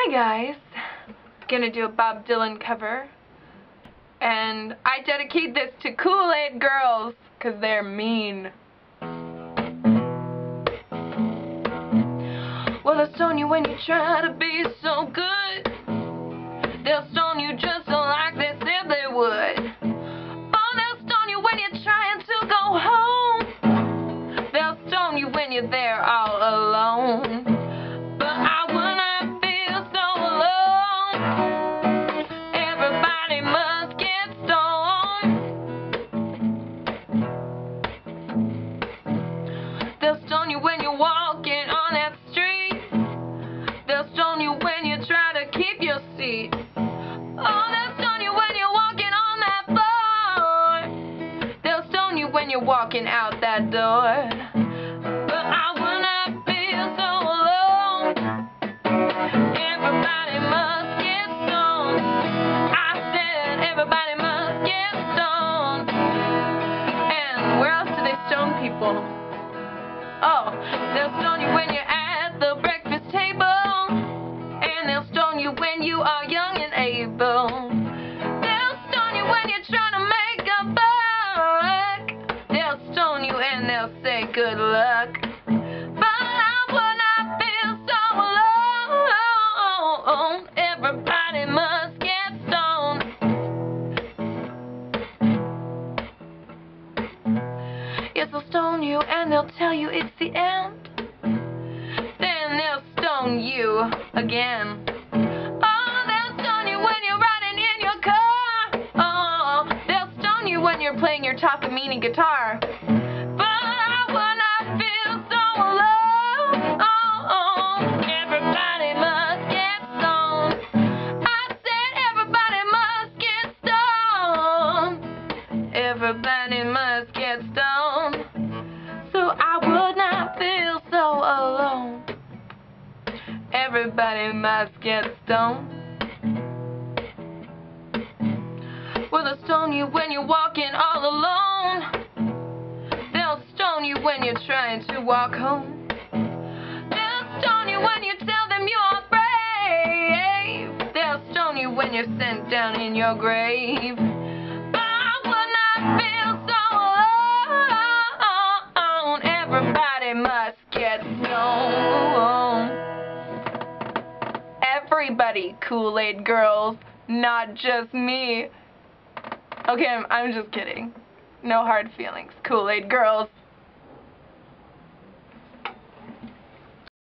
Hi guys, gonna do a Bob Dylan cover, and I dedicate this to Kool-Aid girls, 'cause they're mean. Well, they'll stone you when you try to be so good. They'll stone you just like they said they would. Oh, they'll stone you when you're trying to go home. They'll stone you when you're there all alone. But I will not feel so alone. Everybody must get stoned. They'll stone you when you're walking on that street. They'll stone you when you try to keep your seat. Oh, they'll stone you when you're walking on that floor. They'll stone you when you're walking out that door. But I will not feel so alone. Everybody must get stoned. I said everybody must get stoned. And where else do they stone people? Oh, they'll stone you when you're at the breakfast table. And they'll stone you when you are young and able. They'll stone you when you're trying to make a buck. They'll stone you and they'll say good luck. But I will not feel so alone. Everybody must get stoned. Yes, they'll stone you and they'll tell you it's the end. Then they'll stone you again. Oh, they'll stone you when you're riding in your car. Oh, they'll stone you when you're playing your Takamine guitar. But I will not feel so alone. Everybody must get stoned. I said everybody must get stoned. Everybody must get stoned. So I would not feel so alone. Everybody must get stoned. Well, they'll stone you when you're walking all alone. They'll stone you when you're trying to walk home. They'll stone you when you tell them you're brave. They'll stone you when you're sent down in your grave. But I will not feel so alone. Everybody must get stoned. Everybody, Kool-Aid girls, not just me. Okay, I'm just kidding. No hard feelings, Kool-Aid girls.